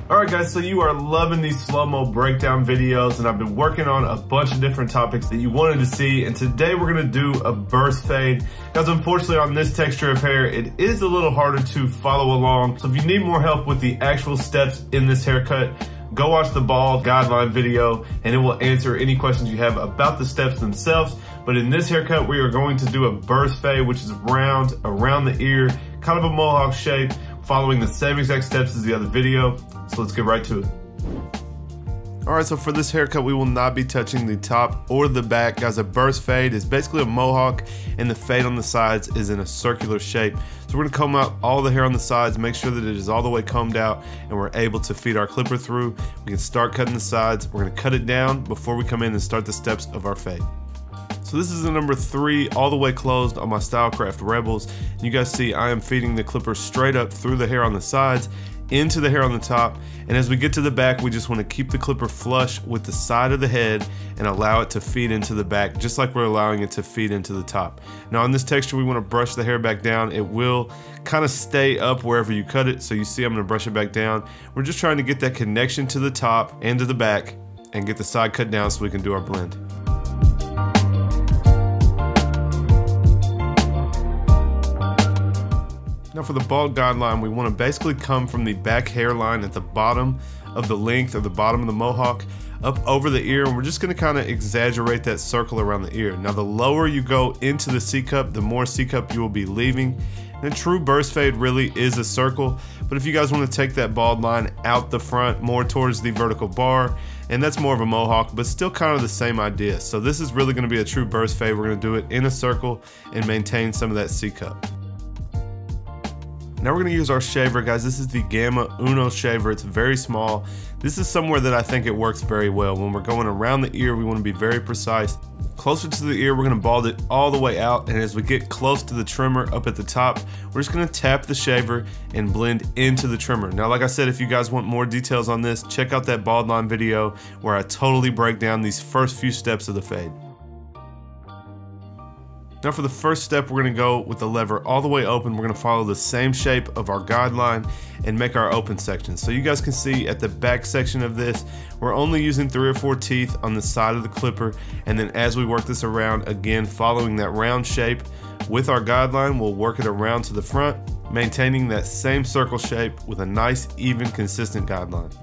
Alright guys, so you are loving these slow-mo breakdown videos, and I've been working on a bunch of different topics that you wanted to see, and today we're going to do a burst fade. Guys, unfortunately on this texture of hair, it is a little harder to follow along, so if you need more help with the actual steps in this haircut, go watch the bald guideline video and it will answer any questions you have about the steps themselves. But in this haircut, we are going to do a burst fade, which is round around the ear, kind of a mohawk shape, following the same exact steps as the other video. So let's get right to it. Alright, so for this haircut, we will not be touching the top or the back. Guys, a burst fade is basically a mohawk, and the fade on the sides is in a circular shape. So we're going to comb out all the hair on the sides, make sure that it is all the way combed out, and we're able to feed our clipper through. We can start cutting the sides. We're going to cut it down before we come in and start the steps of our fade. So this is the number 3 all the way closed on my Stylecraft Rebels. And you guys see I am feeding the clipper straight up through the hair on the sides into the hair on the top, and as we get to the back, we just want to keep the clipper flush with the side of the head and allow it to feed into the back, just like we're allowing it to feed into the top. Now on this texture, we want to brush the hair back down. It will kind of stay up wherever you cut it, so you see I'm going to brush it back down. We're just trying to get that connection to the top and to the back and get the side cut down so we can do our blend. Now for the bald guideline, we want to basically come from the back hairline at the bottom of the length or the bottom of the mohawk up over the ear, and we're just going to kind of exaggerate that circle around the ear. Now the lower you go into the C-cup, the more C-cup you will be leaving. And a true burst fade really is a circle, but if you guys want to take that bald line out the front more towards the vertical bar, and that's more of a mohawk, but still kind of the same idea. So this is really going to be a true burst fade. We're going to do it in a circle and maintain some of that C-cup. Now we're going to use our shaver, guys. This is the Gamma Uno shaver. It's very small. This is somewhere that I think it works very well. When we're going around the ear, we want to be very precise. Closer to the ear, we're going to bald it all the way out, and as we get close to the trimmer up at the top, we're just going to tap the shaver and blend into the trimmer. Now like I said, if you guys want more details on this, check out that bald line video where I totally break down these first few steps of the fade. Now for the first step, we're going to go with the lever all the way open. We're going to follow the same shape of our guideline and make our open section. So you guys can see at the back section of this, we're only using 3 or 4 teeth on the side of the clipper, and then as we work this around, again following that round shape with our guideline, we'll work it around to the front, maintaining that same circle shape with a nice, even, consistent guideline.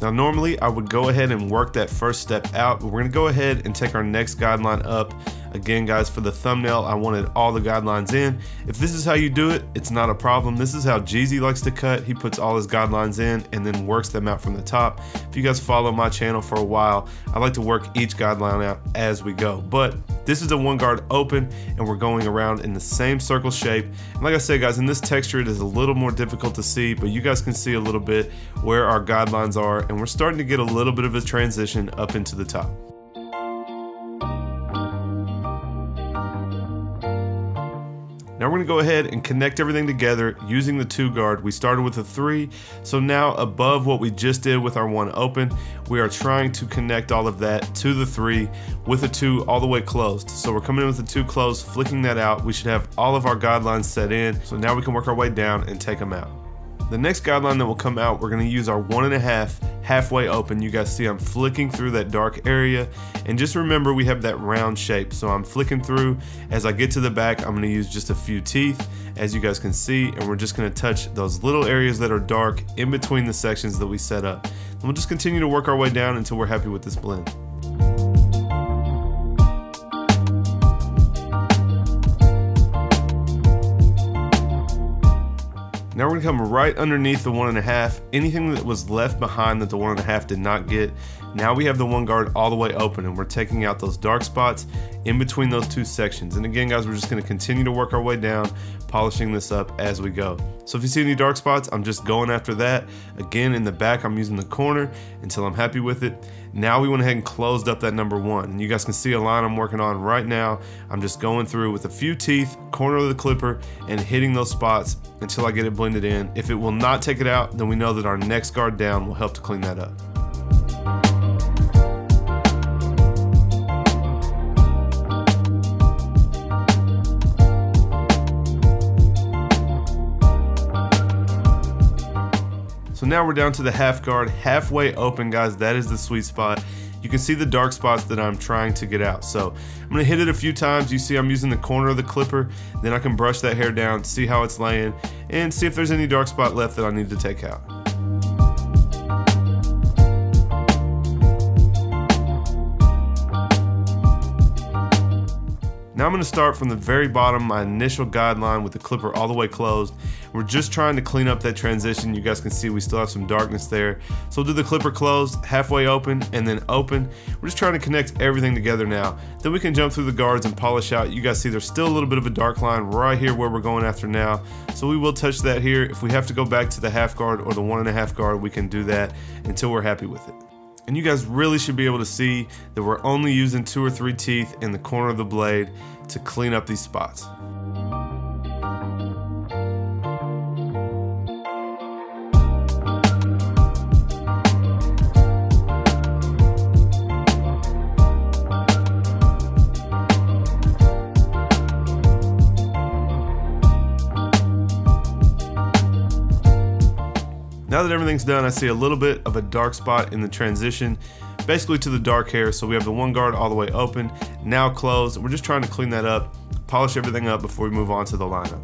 Now normally I would go ahead and work that first step out, but we're going to go ahead and take our next guideline up. Again guys, for the thumbnail I wanted all the guidelines in. If this is how you do it, it's not a problem. This is how Jeezy likes to cut. He puts all his guidelines in and then works them out from the top. If you guys follow my channel for a while, I like to work each guideline out as we go. But this is a 1 guard open, and we're going around in the same circle shape. And like I said guys, in this texture it is a little more difficult to see, but you guys can see a little bit where our guidelines are, and we're starting to get a little bit of a transition up into the top. Now we're going to go ahead and connect everything together using the 2 guard. We started with a 3, so now above what we just did with our 1 open, we are trying to connect all of that to the 3 with a 2 all the way closed. So we're coming in with the 2 closed, flicking that out. We should have all of our guidelines set in, so now we can work our way down and take them out. The next guideline that will come out, we're going to use our 1.5 halfway open. You guys see I'm flicking through that dark area, and just remember we have that round shape, so I'm flicking through. As I get to the back, I'm going to use just a few teeth, as you guys can see, and we're just going to touch those little areas that are dark in between the sections that we set up. And we'll just continue to work our way down until we're happy with this blend. Now we're going to come right underneath the 1.5. Anything that was left behind that the 1.5 did not get, now we have the 1 guard all the way open, and we're taking out those dark spots in between those 2 sections. And again guys, we're just going to continue to work our way down, polishing this up as we go. So if you see any dark spots, I'm just going after that. Again, in the back, I'm using the corner until I'm happy with it. Now we went ahead and closed up that number 1, and you guys can see a line I'm working on right now. I'm just going through with a few teeth, corner of the clipper, and hitting those spots until I get it blended blend it in. If it will not take it out, then we know that our next guard down will help to clean that up. So now we're down to the half guard, halfway open, guys. That is the sweet spot. You can see the dark spots that I'm trying to get out. So I'm gonna hit it a few times. You see I'm using the corner of the clipper. Then I can brush that hair down, see how it's laying, and see if there's any dark spot left that I need to take out. Now I'm going to start from the very bottom, my initial guideline with the clipper all the way closed. We're just trying to clean up that transition. You guys can see we still have some darkness there. So we'll do the clipper closed, halfway open, and then open. We're just trying to connect everything together now. Then we can jump through the guards and polish out. You guys see there's still a little bit of a dark line right here where we're going after now. So we will touch that here. If we have to go back to the half guard or the 1.5 guard, we can do that until we're happy with it. And you guys really should be able to see that we're only using 2 or 3 teeth in the corner of the blade to clean up these spots. Now that everything's done, I see a little bit of a dark spot in the transition, basically to the dark hair. So we have the one guard all the way open, now closed. We're just trying to clean that up, polish everything up before we move on to the lineup.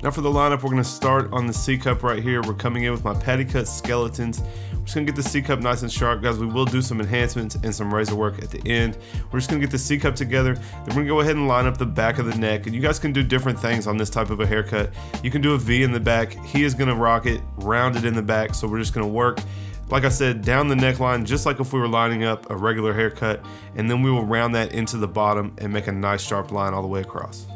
Now for the lineup, we're going to start on the C-cup right here. We're coming in with my patty cut skeletons. We're just going to get the C-cup nice and sharp. Guys, we will do some enhancements and some razor work at the end. We're just going to get the C-cup together. Then we're going to go ahead and line up the back of the neck. And you guys can do different things on this type of a haircut. You can do a V in the back. He is going to rock it, rounded in the back. So we're just going to work, like I said, down the neckline, just like if we were lining up a regular haircut. And then we will round that into the bottom and make a nice sharp line all the way across.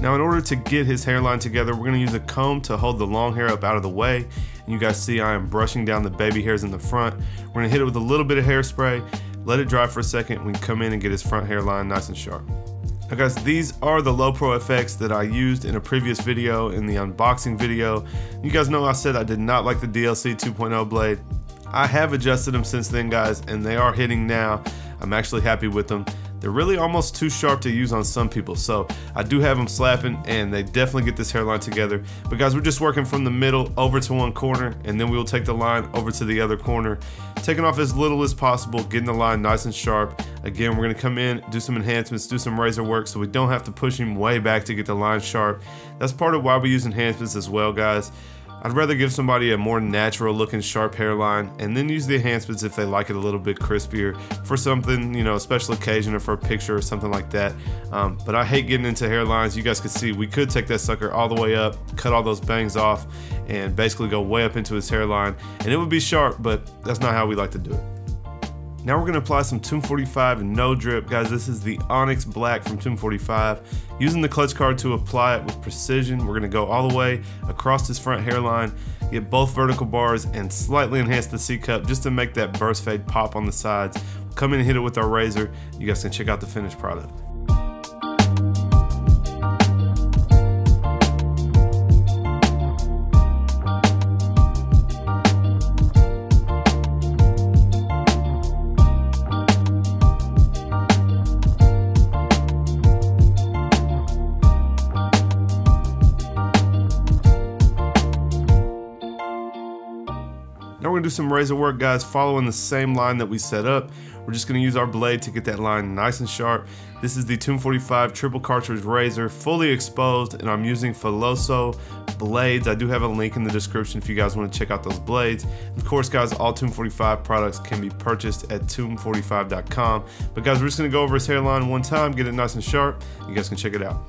Now in order to get his hairline together, we're going to use a comb to hold the long hair up out of the way. And you guys see I am brushing down the baby hairs in the front. We're going to hit it with a little bit of hairspray, let it dry for a second. We can come in and get his front hairline nice and sharp. Now guys, these are the low pro effects that I used in a previous video, in the unboxing video. You guys know I said I did not like the DLC 2.0 blade. I have adjusted them since then, guys, and they are hitting now. I'm actually happy with them. They're really almost too sharp to use on some people, so I do have them slapping and they definitely get this hairline together. But guys, we're just working from the middle over to one corner, and then we will take the line over to the other corner, taking off as little as possible, getting the line nice and sharp. Again, we're gonna come in, do some enhancements, do some razor work so we don't have to push him way back to get the line sharp. That's part of why we use enhancements as well, guys. I'd rather give somebody a more natural looking sharp hairline and then use the enhancements if they like it a little bit crispier for something, you know, a special occasion or for a picture or something like that. But I hate getting into hairlines. You guys can see we could take that sucker all the way up, cut all those bangs off, and basically go way up into his hairline, and it would be sharp, but that's not how we like to do it. Now we're going to apply some Tomb45 no drip. Guys, this is the Onyx Black from Tomb45. Using the Klutch card to apply it with precision, we're going to go all the way across his front hairline, get both vertical bars, and slightly enhance the C-cup just to make that burst fade pop on the sides. We'll come in and hit it with our razor. You guys can check out the finished product. Now we're gonna do some razor work, guys, following the same line that we set up. We're just going to use our blade to get that line nice and sharp. This is the Tomb45 triple cartridge razor, fully exposed, and I'm using Filoso blades. I do have a link in the description if you guys want to check out those blades. Of course, guys, all Tomb45 products can be purchased at Tomb45.com. But guys, we're just going to go over his hairline one time, get it nice and sharp. You guys can check it out.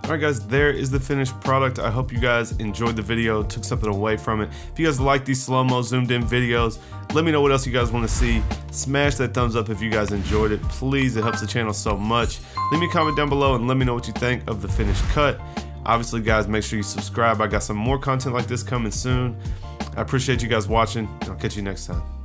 Alright guys, there is the finished product. I hope you guys enjoyed the video, took something away from it. If you guys like these slow-mo zoomed in videos, let me know what else you guys want to see. Smash that thumbs up if you guys enjoyed it. Please, it helps the channel so much. Leave me a comment down below and let me know what you think of the finished cut. Obviously guys, make sure you subscribe. I got some more content like this coming soon. I appreciate you guys watching, and I'll catch you next time.